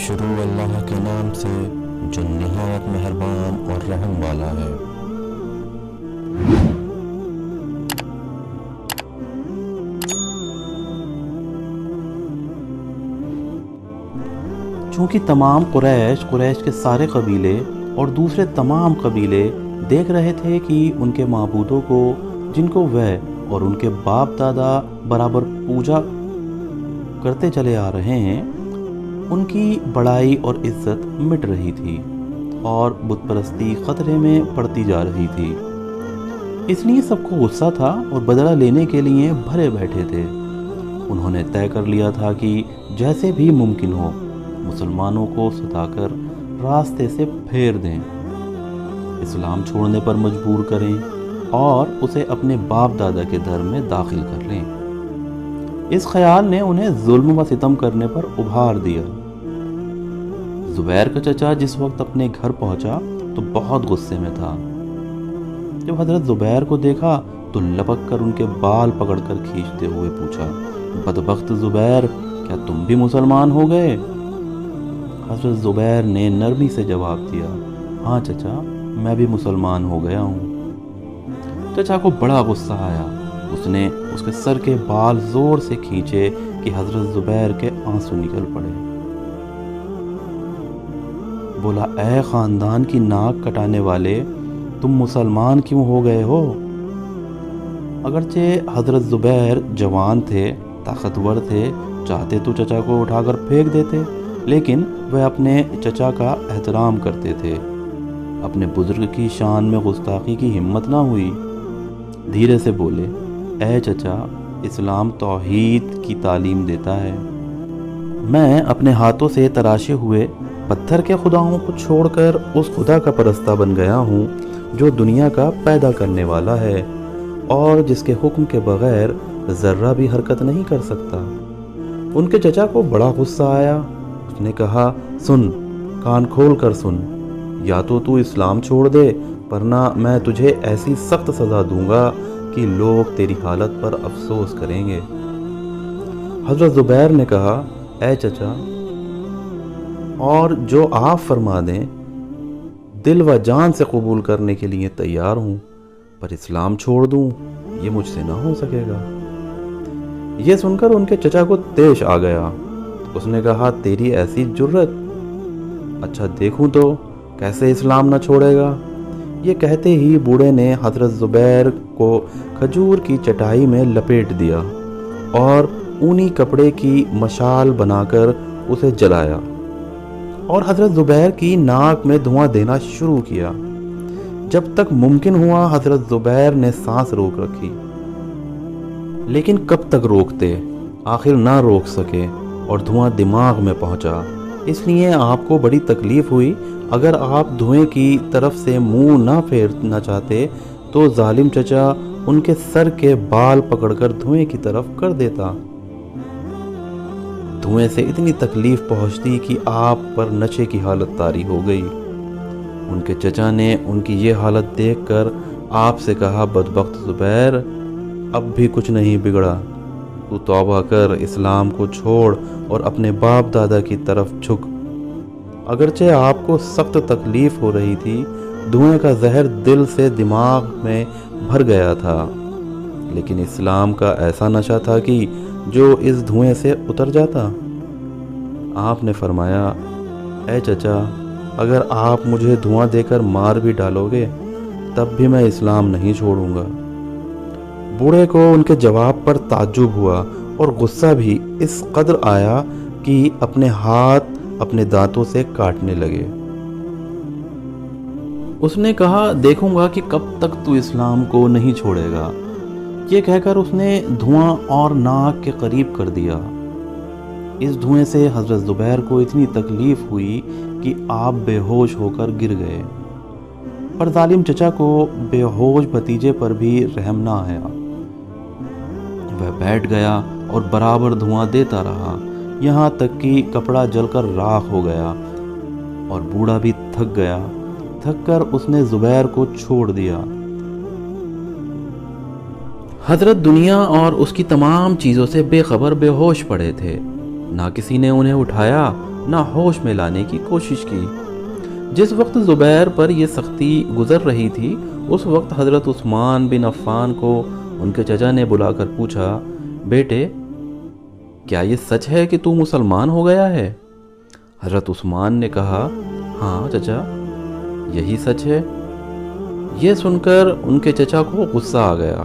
شروع اللہ کے نام سے جو نہایت مہربان اور رحم والا ہے۔ چونکہ تمام قریش کے سارے قبیلے اور دوسرے تمام قبیلے دیکھ رہے تھے کہ ان کے معبودوں کو جن کو وہ اور ان کے باپ دادا برابر پوجا کرتے چلے آ رہے ہیں، ان کی بڑائی اور عزت مٹ رہی تھی اور بت پرستی خطرے میں پڑتی جا رہی تھی۔ اس لیے سب کو غصہ تھا اور بدلہ لینے کے لیے بھرے بیٹھے تھے۔ انہوں نے طے کر لیا تھا کہ جیسے بھی ممکن ہو مسلمانوں کو ستا کر راستے سے پھیر دیں، اسلام چھوڑنے پر مجبور کریں اور اسے اپنے باپ دادا کے در میں داخل کر لیں۔ اس خیال نے انہیں ظلم و ستم کرنے پر ابھار دیا۔ زبیر کا چچا جس وقت اپنے گھر پہنچا تو بہت غصے میں تھا۔ جب حضرت زبیر کو دیکھا تو لپک کر ان کے بال پکڑ کر کھینچتے ہوئے پوچھا، بدبخت زبیر، کیا تم بھی مسلمان ہو گئے؟ حضرت زبیر نے نرمی سے جواب دیا، ہاں چچا، میں بھی مسلمان ہو گیا ہوں۔ چچا کو بڑا غصہ آیا۔ اس نے اس کے سر کے بال زور سے کھینچے کہ حضرت زبیر کے آنسو نکل پڑے۔ بولا، اے خاندان کی ناک کٹانے والے، تم مسلمان کیوں ہو گئے ہو؟ اگرچہ حضرت زبیر جوان تھے، طاقتور تھے، چاہتے تو چچا کو اٹھا کر پھینک دیتے، لیکن وہ اپنے چچا کا احترام کرتے تھے۔ اپنے بزرگ کی شان میں گستاخی کی ہمت نہ ہوئی۔ دھیرے سے بولے، اے چچا، اسلام توحید کی تعلیم دیتا ہے۔ میں اپنے ہاتھوں سے تراشے ہوئے پتھر کے خداؤں کو چھوڑ کر اس خدا کا پرستہ بن گیا ہوں جو دنیا کا پیدا کرنے والا ہے اور جس کے حکم کے بغیر ذرہ بھی حرکت نہیں کر سکتا۔ ان کے چچا کو بڑا غصہ آیا۔ اس نے کہا، سن، کان کھول کر سن، یا تو اسلام چھوڑ دے، ورنہ میں تجھے ایسی سخت سزا دوں گا کہ لوگ تیری حالت پر افسوس کریں گے۔ حضرت زبیر نے کہا، اے چچا، اور جو آپ فرما دیں دل و جان سے قبول کرنے کے لیے تیار ہوں، پر اسلام چھوڑ دوں یہ مجھ سے نہ ہو سکے گا۔ یہ سن کر ان کے چچا کو طیش آ گیا۔ اس نے کہا، تیری ایسی جرت، اچھا دیکھوں تو کیسے اسلام نہ چھوڑے گا۔ یہ کہتے ہی بوڑھے نے حضرت زبیر کو کھجور کی چٹائی میں لپیٹ دیا اور اونی کپڑے کی مشال بنا کر اسے جلایا اور حضرت زبیر کی ناک میں دھواں دینا شروع کیا۔ جب تک ممکن ہوا حضرت زبیر نے سانس روک رکھی، لیکن کب تک روکتے؟ آخر نہ روک سکے اور دھواں دماغ میں پہنچا۔ اس لیے آپ کو بڑی تکلیف ہوئی۔ اگر آپ دھوئیں کی طرف سے منہ نہ پھیرنا چاہتے تو ظالم چچا ان کے سر کے بال پکڑ کر دھوئیں کی طرف کر دیتا۔ دھوئیں سے اتنی تکلیف پہنچتی کہ آپ پر نشے کی حالت طاری ہو گئی۔ ان کے چچا نے ان کی یہ حالت دیکھ کر آپ سے کہا، بدبخت زبیر، اب بھی کچھ نہیں بگڑا، تو توبہ کر، اسلام کو چھوڑ اور اپنے باپ دادا کی طرف جھک۔ اگرچہ آپ کو سخت تکلیف ہو رہی تھی، دھوئیں کا زہر دل سے دماغ میں بھر گیا تھا، لیکن اسلام کا ایسا نشہ تھا کہ جو اس دھوئیں سے اتر جاتا۔ آپ نے فرمایا، اے چچا، اگر آپ مجھے دھواں دے کر مار بھی ڈالو گے تب بھی میں اسلام نہیں چھوڑوں گا۔ بوڑھے کو ان کے جواب پر تعجب ہوا اور غصہ بھی اس قدر آیا کہ اپنے ہاتھ اپنے دانتوں سے کاٹنے لگے۔ اس نے کہا، دیکھوں گا کہ کب تک تو اسلام کو نہیں چھوڑے گا۔ یہ کہہ کر اس نے دھواں اور ناک کے قریب کر دیا۔ اس دھوئیں سے حضرت زبیر کو اتنی تکلیف ہوئی کہ آپ بے ہوش ہو کر گر گئے، پر ظالم چچا کو بے ہوش بھتیجے پر بھی رحم نہ آیا۔ وہ بیٹھ گیا اور برابر دھواں دیتا رہا، یہاں تک کہ کپڑا جل کر راکھ ہو گیا اور بوڑھا بھی تھک گیا۔ تھک کر اس نے زبیر کو چھوڑ دیا۔ حضرت دنیا اور اس کی تمام چیزوں سے بے خبر بے ہوش پڑے تھے۔ نہ کسی نے انہیں اٹھایا نہ ہوش میں لانے کی کوشش کی۔ جس وقت زبیر پر یہ سختی گزر رہی تھی اس وقت حضرت عثمان بن عفان کو ان کے چچا نے بلا کر پوچھا، بیٹے کیا یہ سچ ہے کہ تو مسلمان ہو گیا ہے؟ حضرت عثمان نے کہا، ہاں چچا یہی سچ ہے۔ یہ سن کر ان کے چچا کو غصہ آ گیا۔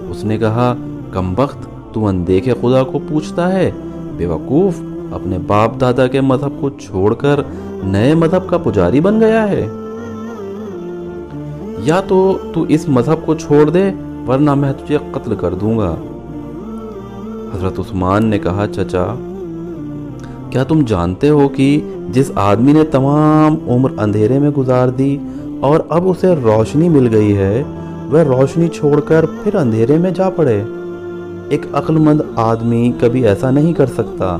اس نے کہا، کمبخت تو اندیکھے خدا کو پوچھتا ہے، بے وقوف اپنے باپ دادا کے مذہب کو چھوڑ کر نئے مذہب کا پجاری بن گیا ہے۔ یا تو اس مذہب کو چھوڑ دے ورنہ میں تجھے قتل کر دوں گا۔ حضرت عثمان نے کہا، چچا کیا تم جانتے ہو کہ جس آدمی نے تمام عمر اندھیرے میں گزار دی اور اب اسے روشنی مل گئی ہے وہ روشنی چھوڑ کر پھر اندھیرے میں جا پڑے؟ ایک عقل مند آدمی کبھی ایسا نہیں کر سکتا۔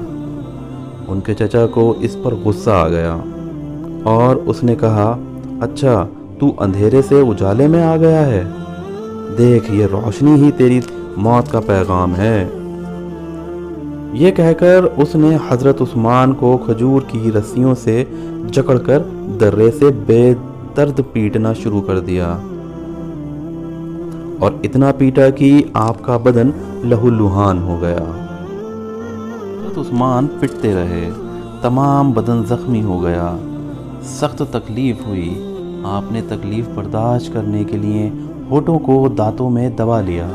ان کے چچا کو اس پر غصہ آ گیا اور اس نے کہا، اچھا تو اندھیرے سے اجالے میں آ گیا ہے، دیکھ یہ روشنی ہی تیری موت کا پیغام ہے۔ یہ کہہ کر اس نے حضرت عثمان کو کھجور کی رسیوں سے جکڑ کر درے سے بے درد پیٹنا شروع کر دیا اور اتنا پیٹا کہ آپ کا بدن لہو لہان ہو گیا۔ حضرت عثمان پٹتے رہے، تمام بدن زخمی ہو گیا، سخت تکلیف ہوئی۔ آپ نے تکلیف برداشت کرنے کے لیے ہونٹوں کو دانتوں میں دبا لیا،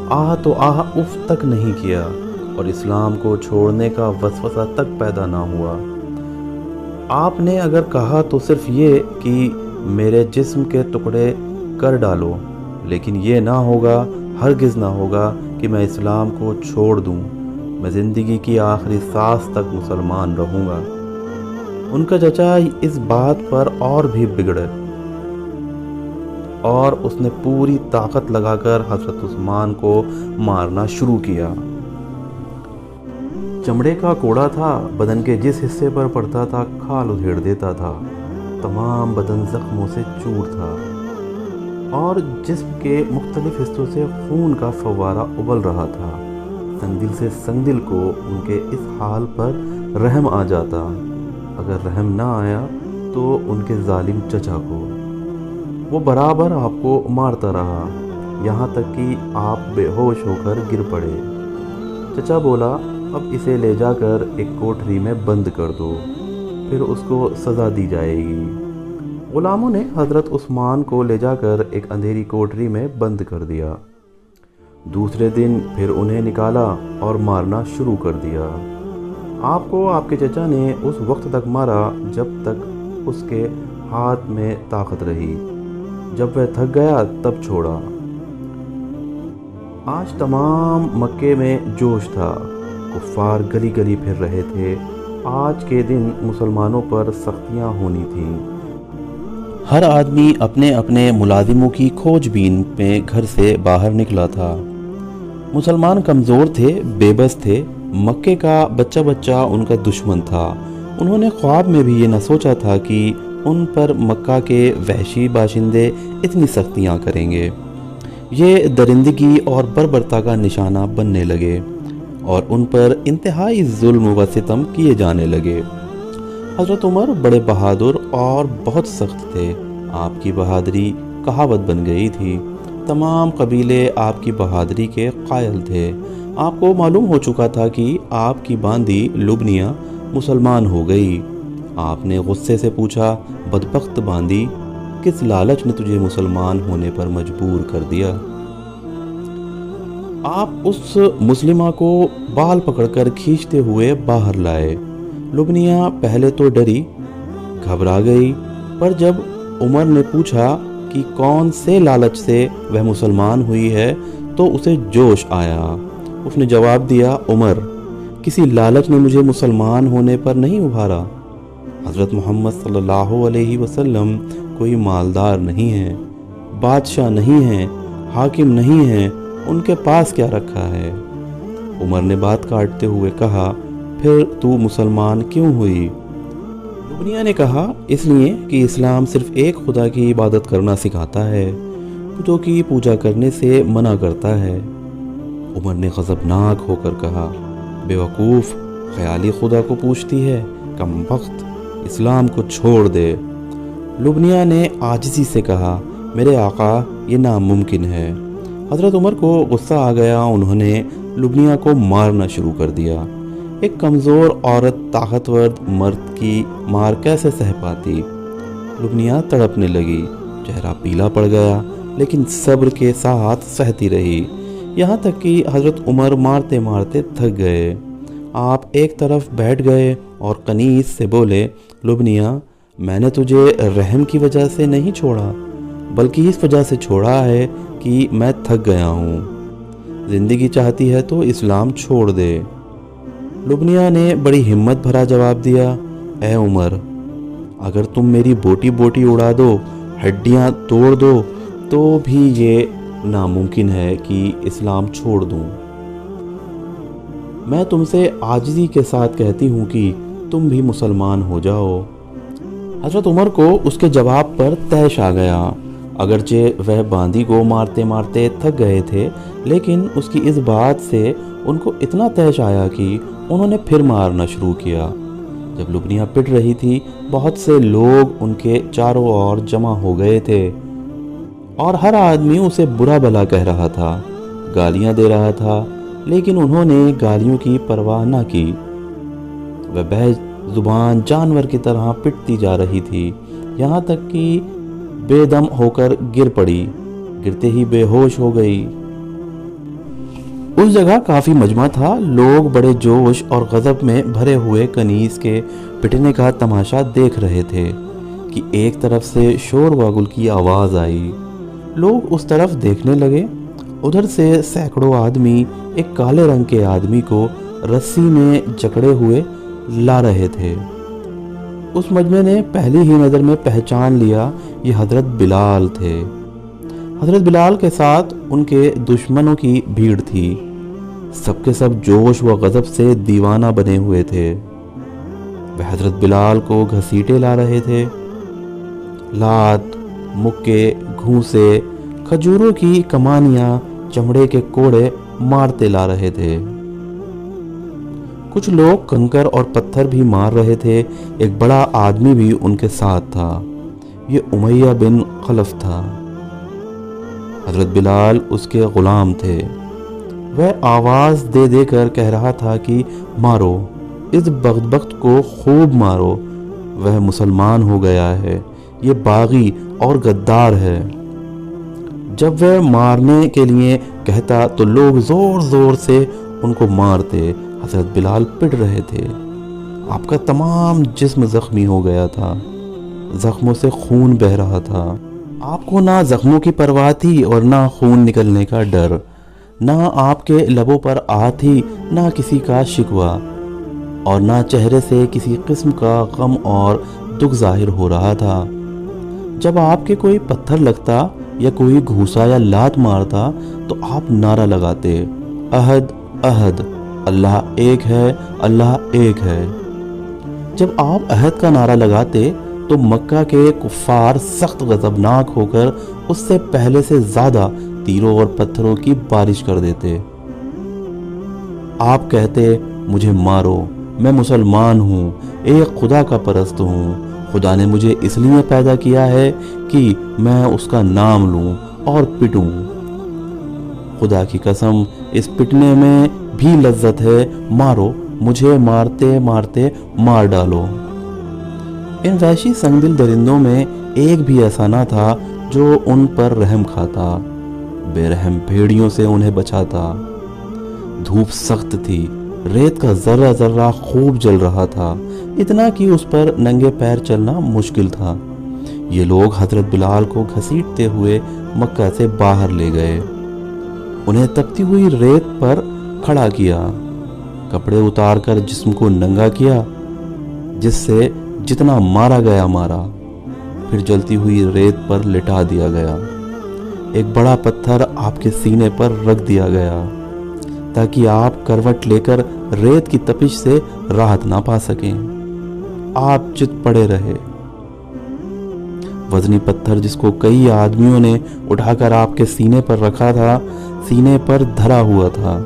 آہ تو آہ اف تک نہیں کیا اور اسلام کو چھوڑنے کا وسوسہ تک پیدا نہ ہوا۔ آپ نے اگر کہا تو صرف یہ کہ میرے جسم کے ٹکڑے کر ڈالو، لیکن یہ نہ ہوگا، ہرگز نہ ہوگا کہ میں اسلام کو چھوڑ دوں، میں زندگی کی آخری سانس تک مسلمان رہوں گا۔ ان کا چچا اس بات پر اور بھی بگڑے اور اس نے پوری طاقت لگا کر حضرت عثمان کو مارنا شروع کیا۔ چمڑے کا کوڑا تھا، بدن کے جس حصے پر پڑتا تھا کھال ادھیڑ دیتا تھا، تمام بدن زخموں سے چور تھا اور جسم کے مختلف حصوں سے خون کا فوارہ ابل رہا تھا۔ سنگدل سے سنگدل کو ان کے اس حال پر رحم آ جاتا، اگر رحم نہ آیا تو ان کے ظالم چچا کو۔ وہ برابر آپ کو مارتا رہا یہاں تک کہ آپ بے ہوش ہو کر گر پڑے۔ چچا بولا، اب اسے لے جا کر ایک کوٹری میں بند کر دو، پھر اس کو سزا دی جائے گی۔ غلاموں نے حضرت عثمان کو لے جا کر ایک اندھیری کوٹری میں بند کر دیا۔ دوسرے دن پھر انہیں نکالا اور مارنا شروع کر دیا۔ آپ کو آپ کے چچا نے اس وقت تک مارا جب تک اس کے ہاتھ میں طاقت رہی، جب وہ تھک گیا تب چھوڑا۔ آج تمام مکے میں جوش تھا، کفار گلی گلی پھر رہے تھے۔ آج کے دن مسلمانوں پر سختیاں ہونی تھیں۔ ہر آدمی اپنے اپنے ملازموں کی کھوج بین میں گھر سے باہر نکلا تھا۔ مسلمان کمزور تھے، بے بس تھے، مکے کا بچہ بچہ ان کا دشمن تھا۔ انہوں نے خواب میں بھی یہ نہ سوچا تھا کہ ان پر مکہ کے وحشی باشندے اتنی سختیاں کریں گے۔ یہ درندگی اور بربرتا کا نشانہ بننے لگے اور ان پر انتہائی ظلم و ستم کیے جانے لگے۔ حضرت عمر بڑے بہادر اور بہت سخت تھے۔ آپ کی بہادری کہاوت بن گئی تھی، تمام قبیلے آپ کی بہادری کے قائل تھے۔ آپ کو معلوم ہو چکا تھا کہ آپ کی باندی لبنیہ مسلمان ہو گئی۔ آپ نے غصے سے پوچھا، بدبخت باندی، کس لالچ نے تجھے مسلمان ہونے پر مجبور کر دیا؟ آپ اس مسلمہ کو بال پکڑ کر کھینچتے ہوئے باہر لائے۔ لبنیہ پہلے تو ڈری، گھبرا گئی، پر جب عمر نے پوچھا کہ کون سے لالچ سے وہ مسلمان ہوئی ہے تو اسے جوش آیا۔ اس نے جواب دیا، عمر، کسی لالچ نے مجھے مسلمان ہونے پر نہیں ابھارا۔ حضرت محمد صلی اللہ علیہ وسلم کوئی مالدار نہیں ہے، بادشاہ نہیں ہے، حاکم نہیں ہے، ان کے پاس کیا رکھا ہے؟ عمر نے بات کاٹتے ہوئے کہا، پھر تو مسلمان کیوں ہوئی؟ لبنیہ نے کہا، اس لیے کہ اسلام صرف ایک خدا کی عبادت کرنا سکھاتا ہے، بتوں کی پوجا کرنے سے منع کرتا ہے۔ عمر نے غضبناک ہو کر کہا، بے وقوف، خیالی خدا کو پوچھتی ہے، کم وقت، اسلام کو چھوڑ دے۔ لبنیہ نے عاجزی سے کہا، میرے آقا یہ ناممکن ہے۔ حضرت عمر کو غصہ آ گیا، انہوں نے لبنیہ کو مارنا شروع کر دیا۔ ایک کمزور عورت طاقتور مرد کی مار کیسے سہ پاتی؟ لبنیہ تڑپنے لگی، چہرہ پیلا پڑ گیا، لیکن صبر کے ساتھ سہتی رہی، یہاں تک کہ حضرت عمر مارتے مارتے تھک گئے۔ آپ ایک طرف بیٹھ گئے اور قنیز سے بولے، لبنیہ، میں نے تجھے رحم کی وجہ سے نہیں چھوڑا، بلکہ اس وجہ سے چھوڑا ہے کہ میں تھک گیا ہوں۔ زندگی چاہتی ہے تو اسلام چھوڑ دے۔ لبنیہ نے بڑی ہمت بھرا جواب دیا، اے عمر، اگر تم میری بوٹی بوٹی اڑا دو، ہڈیاں توڑ دو، تو بھی یہ ناممکن ہے کہ اسلام چھوڑ دوں۔ میں تم سے عاجزی کے ساتھ کہتی ہوں کہ تم بھی مسلمان ہو جاؤ۔ حضرت عمر کو اس کے جواب پر طیش آ گیا۔ اگرچہ وہ باندی کو مارتے مارتے تھک گئے تھے، لیکن اس کی اس بات سے ان کو اتنا طیش آیا کہ انہوں نے پھر مارنا شروع کیا۔ جب لبنیہ پٹ رہی تھی، بہت سے لوگ ان کے چاروں اور جمع ہو گئے تھے اور ہر آدمی اسے برا بھلا کہہ رہا تھا، گالیاں دے رہا تھا، لیکن انہوں نے گالیوں کی پرواہ نہ کی۔ وہ بے زبان جانور کی طرح پٹتی جا رہی تھی، یہاں تک کہ بے دم ہو کر گر پڑی، گرتے ہی بے ہوش ہو گئی۔ اس جگہ کافی مجمع تھا، لوگ بڑے جوش اور غضب میں بھرے ہوئے کنیز کے پٹنے کا تماشا دیکھ رہے تھے کہ ایک طرف سے شور و غل کی آواز آئی۔ لوگ اس طرف دیکھنے لگے، ادھر سے سینکڑوں آدمی ایک کالے رنگ کے آدمی کو رسی میں جکڑے ہوئے لا رہے تھے۔ اس مجمع نے پہلی ہی نظر میں پہچان لیا، یہ حضرت بلال تھے۔ حضرت بلال کے ساتھ ان کے دشمنوں کی بھیڑ تھی، سب کے سب جوش و غضب سے دیوانہ بنے ہوئے تھے۔ وہ حضرت بلال کو گھسیٹے لا رہے تھے، لات، مکے، گھوسے، کھجوروں کی کمانیاں، چمڑے کے کوڑے مارتے لا رہے تھے۔ کچھ لوگ کنکر اور پتھر بھی مار رہے تھے، ایک بڑا آدمی بھی ان کے ساتھ تھا، یہ امیہ بن خلف تھا۔ حضرت بلال اس کے غلام تھے، وہ آواز دے دے کر کہہ رہا تھا کہ مارو، اس بدبخت کو خوب مارو، وہ مسلمان ہو گیا ہے، یہ باغی اور غدار ہے۔ جب وہ مارنے کے لیے کہتا تو لوگ زور زور سے ان کو مارتے۔ حضرت بلال پٹ رہے تھے، آپ کا تمام جسم زخمی ہو گیا تھا، زخموں سے خون بہہ رہا تھا۔ آپ کو نہ زخموں کی پرواہ تھی اور نہ خون نکلنے کا ڈر، نہ آپ کے لبوں پر آہ تھی، نہ کسی کا شکوہ، اور نہ چہرے سے کسی قسم کا غم اور دکھ ظاہر ہو رہا تھا۔ جب آپ کے کوئی پتھر لگتا یا کوئی گھوسا یا لات مارتا تو آپ نعرہ لگاتے، احد احد، اللہ ایک ہے، اللہ ایک ہے۔ جب آپ احد کا نعرہ لگاتے تو مکہ کے کفار سخت غضبناک ہو کر اس سے پہلے سے زیادہ تیروں اور پتھروں کی بارش کر دیتے۔ آپ کہتے، مجھے مارو، میں مسلمان ہوں، ایک خدا کا پرست ہوں، خدا نے مجھے اس لیے پیدا کیا ہے کہ میں اس کا نام لوں اور پٹوں۔ خدا کی قسم، اس پٹنے میں بھی لذت ہے، مارو، مجھے مارتے مارتے مار ڈالو۔ ان وحشی سنگ دل درندوں میں ایک بھی ایسا نہ تھا جو ان پر رحم کھاتا، بے رحم بھیڑیوں سے انہیں بچاتا۔ دھوپ سخت تھی، ریت کا ذرہ ذرہ خوب جل رہا تھا، اتنا کہ اس پر ننگے پیر چلنا مشکل تھا۔ یہ لوگ حضرت بلال کو گھسیٹتے ہوئے مکہ سے باہر لے گئے، انہیں تپتی ہوئی ریت پر کھڑا کیا، کپڑے اتار کر جسم کو ننگا کیا، جس سے جتنا مارا گیا مارا، پھر جلتی ہوئی ریت پر لٹا دیا گیا۔ ایک بڑا پتھر آپ کے سینے پر رکھ دیا گیا تاکہ آپ کروٹ لے کر ریت کی تپش سے راحت نہ پا سکیں۔ آپ چت پڑے رہے۔ وزنی پتھر جس کو کئی آدمیوں نے اٹھا کر آپ کے سینے پر رکھا تھا، سینے پر دھرا ہوا تھا،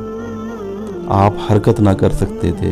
آپ حرکت نہ کر سکتے تھے۔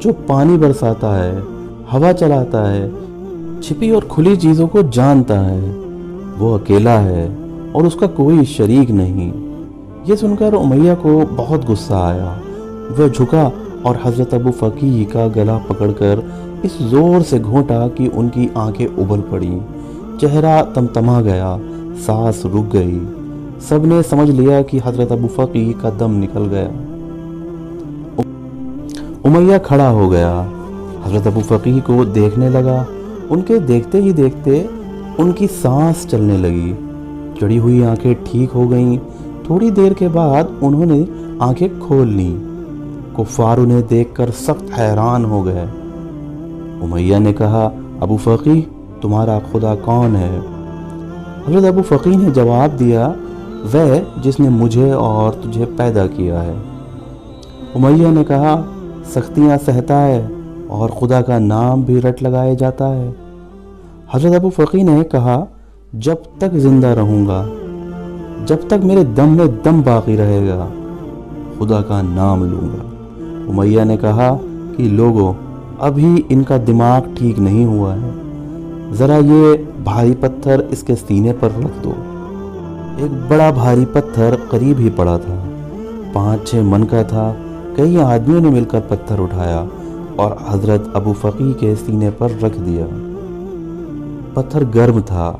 جو پانی برساتا ہے، ہوا چلاتا ہے، چھپی اور کھلی چیزوں کو جانتا ہے، وہ اکیلا ہے اور اس کا کوئی شریک نہیں۔ یہ سن کر امیہ کو بہت غصہ آیا۔ وہ جھکا اور حضرت ابو فقیہ کا گلا پکڑ کر اس زور سے گھونٹا کہ ان کی آنکھیں ابل پڑیں، چہرہ تمتما گیا، سانس رک گئی۔ سب نے سمجھ لیا کہ حضرت ابو فقیہ کا دم نکل گیا۔ امیہ کھڑا ہو گیا، حضرت ابو فقیہ کو دیکھنے لگا۔ ان کے دیکھتے ہی دیکھتے ان کی سانس چلنے لگی، چڑی ہوئی آنکھیں ٹھیک ہو گئیں۔ تھوڑی دیر کے بعد انہوں نے آنکھیں کھول لیں۔ کفار انہیں دیکھ کر سخت حیران ہو گئے۔ امیہ نے کہا، ابو فقیہ تمہارا خدا کون ہے؟ حضرت ابو فقیہ نے جواب دیا، وہ جس نے مجھے اور تجھے پیدا کیا ہے۔ امیہ نے کہا، سختیاں سہتا ہے اور خدا کا نام بھی رٹ لگایا جاتا ہے۔ حضرت ابو فقیہ نے کہا، جب تک زندہ رہوں گا، جب تک میرے دم میں دم باقی رہے گا، خدا کا نام لوں گا۔ امیہ نے کہا کہ لوگوں، ابھی ان کا دماغ ٹھیک نہیں ہوا ہے، ذرا یہ بھاری پتھر اس کے سینے پر رکھ دو۔ ایک بڑا بھاری پتھر قریب ہی پڑا تھا، 5-6 من کا تھا۔ کئی آدمیوں نے مل کر پتھر اٹھایا اور حضرت ابو فقیہ کے سینے پر رکھ دیا۔ پتھر گرم تھا،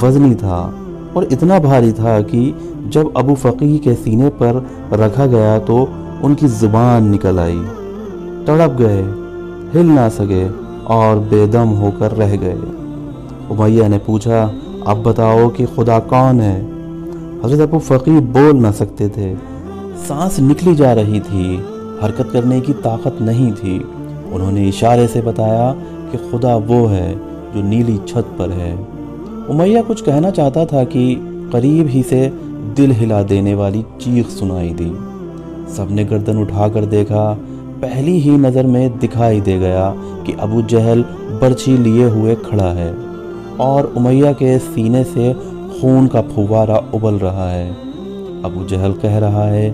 وزنی تھا اور اتنا بھاری تھا کہ جب ابو فقیہ کے سینے پر رکھا گیا تو ان کی زبان نکل آئی، تڑپ گئے، ہل نہ سکے اور بے دم ہو کر رہ گئے۔ امیہ نے پوچھا، اب بتاؤ کہ خدا کون ہے؟ حضرت ابو فقیہ بول نہ سکتے تھے، سانس نکلی جا رہی تھی، حرکت کرنے کی طاقت نہیں تھی۔ انہوں نے اشارے سے بتایا کہ خدا وہ ہے جو نیلی چھت پر ہے۔ امیہ کچھ کہنا چاہتا تھا کہ قریب ہی سے دل ہلا دینے والی چیخ سنائی دی۔ سب نے گردن اٹھا کر دیکھا۔ پہلی ہی نظر میں دکھائی دے گیا کہ ابو جہل برچھی لیے ہوئے کھڑا ہے اور امیہ کے سینے سے خون کا پھوارا ابل رہا ہے۔ ابو جہل کہہ رہا ہے،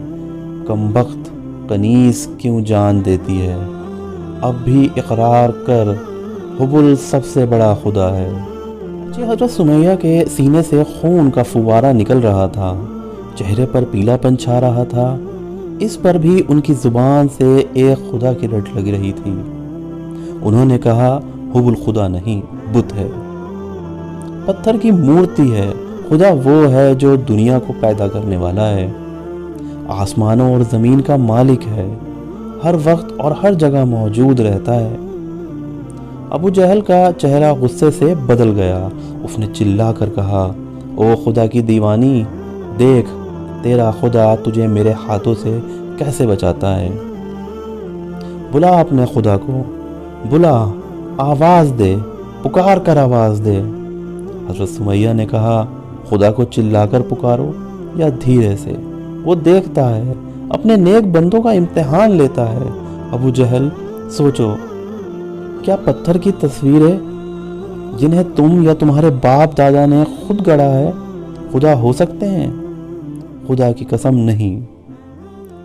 کمبخت، کنیز کیوں جان دیتی ہے؟ اب بھی اقرار کر، حبل سب سے بڑا خدا ہے۔ حضرت سمیہ کے سینے سے خون کا فوارہ نکل رہا تھا، چہرے پر پیلا پن چھا رہا تھا، اس پر بھی ان کی زبان سے ایک خدا کی رٹ لگ رہی تھی۔ انہوں نے کہا، حبل خدا نہیں، بت ہے، پتھر کی مورتی ہے۔ خدا وہ ہے جو دنیا کو پیدا کرنے والا ہے، آسمانوں اور زمین کا مالک ہے، ہر وقت اور ہر جگہ موجود رہتا ہے۔ ابو جہل کا چہرہ غصے سے بدل گیا۔ اس نے چلا کر کہا، او خدا کی دیوانی، دیکھ تیرا خدا تجھے میرے ہاتھوں سے کیسے بچاتا ہے۔ بلا اپنے خدا کو، بلا، آواز دے، پکار کر آواز دے۔ حضرت سمیہ نے کہا، خدا کو چلا کر پکارو یا دھیرے سے، وہ دیکھتا ہے، اپنے نیک بندوں کا امتحان لیتا ہے۔ ابو جہل، سوچو، کیا پتھر کی تصویریں جنہیں تم یا تمہارے باپ دادا نے خود گڑھا ہے خدا ہو سکتے ہیں؟ خدا کی قسم نہیں،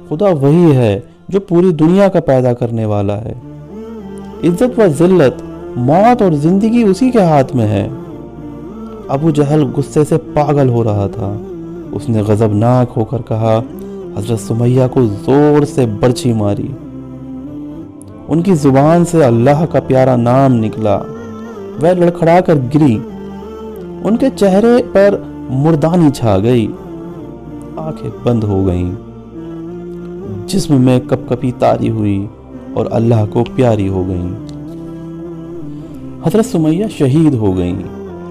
خدا وہی ہے جو پوری دنیا کا پیدا کرنے والا ہے۔ عزت و ذلت، موت اور زندگی اسی کے ہاتھ میں ہے۔ ابو جہل غصے سے پاگل ہو رہا تھا۔ اس نے غضبناک ہو کر کہا، حضرت سمیہ کو زور سے برچھی ماری۔ ان کی زبان سے اللہ کا پیارا نام نکلا، وہ لڑکھڑا کر گری، ان کے چہرے پر مردانی چھا گئی، آنکھیں بند ہو گئیں، جسم میں کپ کپی طاری ہوئی اور اللہ کو پیاری ہو گئیں۔ حضرت سمیہ شہید ہو گئیں،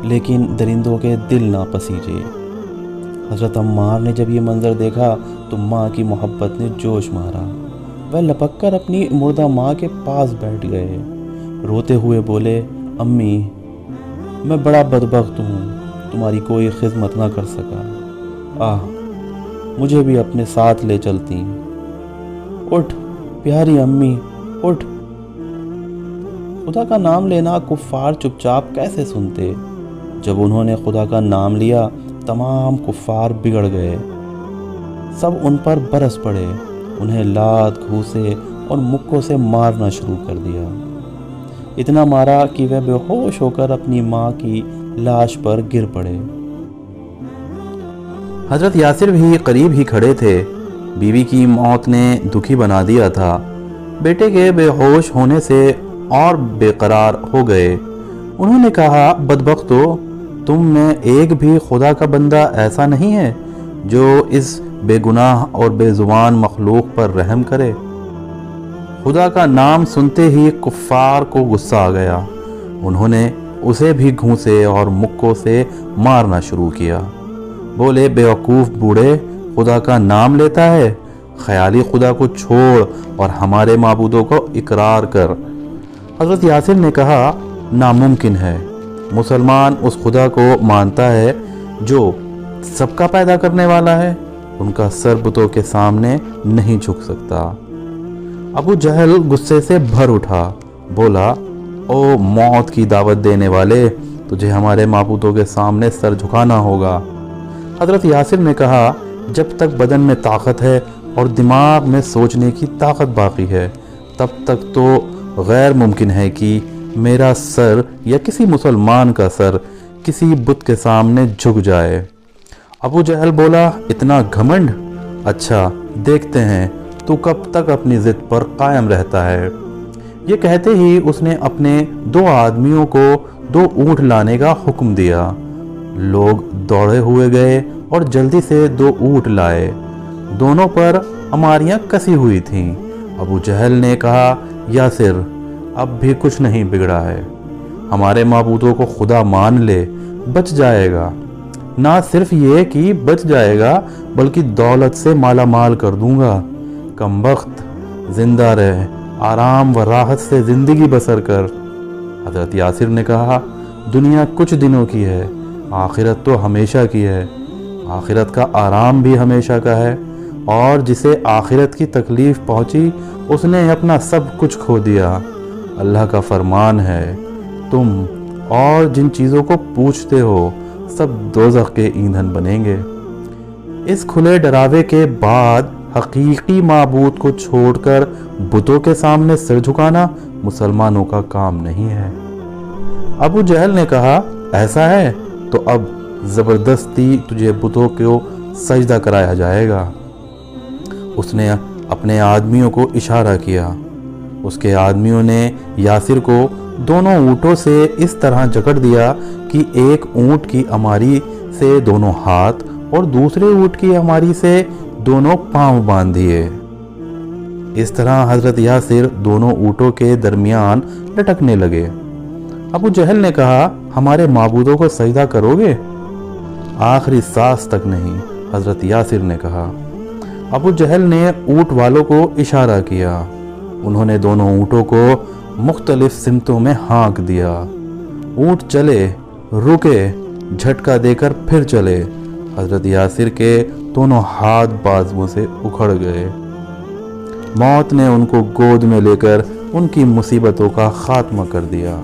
لیکن درندوں کے دل نہ پسیجے۔ حضرت عمار نے جب یہ منظر دیکھا تو ماں کی محبت نے جوش مارا۔ وہ لپک کر اپنی مردہ ماں کے پاس بیٹھ گئے، روتے ہوئے بولے، امی، میں بڑا بدبخت ہوں، تمہاری کوئی خدمت نہ کر سکا، مجھے بھی اپنے ساتھ لے چلتی۔ اٹھ پیاری امی، اٹھ۔ خدا کا نام لینا کفار چپ چاپ کیسے سنتے؟ جب انہوں نے خدا کا نام لیا تمام کفار بگڑ گئے، سب ان پر برس پڑے، انہیں لات، گھوسے اور مکوں سے مارنا شروع کر دیا، اتنا مارا کہ وہ بے ہوش ہو کر اپنی ماں کی لاش پر گر پڑے۔ حضرت یاسر بھی قریب ہی کھڑے تھے۔ بیوی کی موت نے دکھی بنا دیا تھا، بیٹے کے بے ہوش ہونے سے اور بے قرار ہو گئے۔ انہوں نے کہا، بدبختو، تم میں ایک بھی خدا کا بندہ ایسا نہیں ہے جو اس بے گناہ اور بے زبان مخلوق پر رحم کرے۔ خدا کا نام سنتے ہی کفار کو غصہ آ گیا، انہوں نے اسے بھی گھونسے اور مکوں سے مارنا شروع کیا۔ بولے، بے وقوف بوڑھے، خدا کا نام لیتا ہے، خیالی خدا کو چھوڑ اور ہمارے معبودوں کو اقرار کر۔ حضرت یاسر نے کہا، ناممکن ہے، مسلمان اس خدا کو مانتا ہے جو سب کا پیدا کرنے والا ہے، ان کا سر بتوں کے سامنے نہیں جھک سکتا۔ ابو جہل غصے سے بھر اٹھا، بولا، او موت کی دعوت دینے والے، تجھے ہمارے معبودوں کے سامنے سر جھکانا ہوگا۔ حضرت یاسر نے کہا، جب تک بدن میں طاقت ہے اور دماغ میں سوچنے کی طاقت باقی ہے، تب تک تو غیر ممکن ہے کہ میرا سر یا کسی مسلمان کا سر کسی بت کے سامنے جھک جائے۔ ابو جہل بولا، اتنا گھمنڈ؟ اچھا دیکھتے ہیں تو کب تک اپنی ضد پر قائم رہتا ہے۔ یہ کہتے ہی اس نے اپنے 2 آدمیوں کو 2 اونٹ لانے کا حکم دیا۔ لوگ دوڑے ہوئے گئے اور جلدی سے 2 اونٹ لائے، دونوں پر ہماریاں کسی ہوئی تھیں۔ ابو جہل نے کہا، یاسر، اب بھی کچھ نہیں بگڑا ہے، ہمارے معبودوں کو خدا مان لے، بچ جائے گا۔ نہ صرف یہ کہ بچ جائے گا بلکہ دولت سے مالا مال کر دوں گا۔ کمبخت، زندہ رہ، آرام و راحت سے زندگی بسر کر۔ حضرت یاسر نے کہا، دنیا کچھ دنوں کی ہے، آخرت تو ہمیشہ کی ہے، آخرت کا آرام بھی ہمیشہ کا ہے، اور جسے آخرت کی تکلیف پہنچی اس نے اپنا سب کچھ کھو دیا۔ اللہ کا فرمان ہے، تم اور جن چیزوں کو پوچھتے ہو سب دوزخ کے ایندھن بنیں گے۔ اس کھلے ڈراوے کے بعد حقیقی معبود کو چھوڑ کر بتوں کے سامنے سر جھکانا مسلمانوں کا کام نہیں ہے۔ ابو جہل نے کہا، ایسا ہے تو اب زبردستی تجھے بتوں کو سجدہ کرایا جائے گا۔ اس نے اپنے آدمیوں کو اشارہ کیا، اس کے آدمیوں نے یاسر کو دونوں اونٹوں سے اس طرح جکڑ دیا کہ ایک اونٹ کی اماری سے دونوں ہاتھ اور دوسرے اونٹ کی اماری سے دونوں پاؤں باندھ دیے۔ اس طرح حضرت یاسر دونوں اونٹوں کے درمیان لٹکنے لگے۔ ابو جہل نے کہا، ہمارے معبودوں کو سجدہ کرو گے؟ آخری سانس تک نہیں، حضرت یاسر نے کہا۔ ابو جہل نے اونٹ والوں کو اشارہ کیا، انہوں نے دونوں اونٹوں کو مختلف سمتوں میں ہانک دیا۔ اونٹ چلے، رکے، جھٹکا دے کر پھر چلے۔ حضرت یاسر کے دونوں ہاتھ بازوؤں سے اکھڑ گئے۔ موت نے ان کو گود میں لے کر ان کی مصیبتوں کا خاتمہ کر دیا۔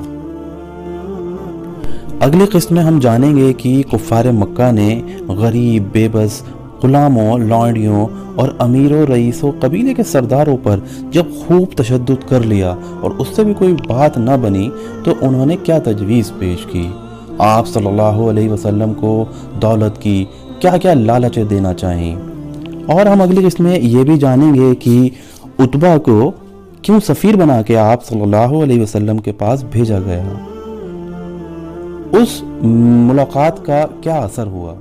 اگلی قسط میں ہم جانیں گے کہ کفار مکہ نے غریب، بے بس، غلاموں، لونڈیوں اور امیروں، رئیسوں، قبیلے کے سرداروں پر جب خوب تشدد کر لیا اور اس سے بھی کوئی بات نہ بنی تو انہوں نے کیا تجویز پیش کی۔ آپ صلی اللہ علیہ وسلم کو دولت کی کیا کیا لالچیں دینا چاہیے، اور ہم اگلی قسط میں یہ بھی جانیں گے کہ عتبہ کو کیوں سفیر بنا کے آپ صلی اللہ علیہ وسلم کے پاس بھیجا گیا، اس ملاقات کا کیا اثر ہوا۔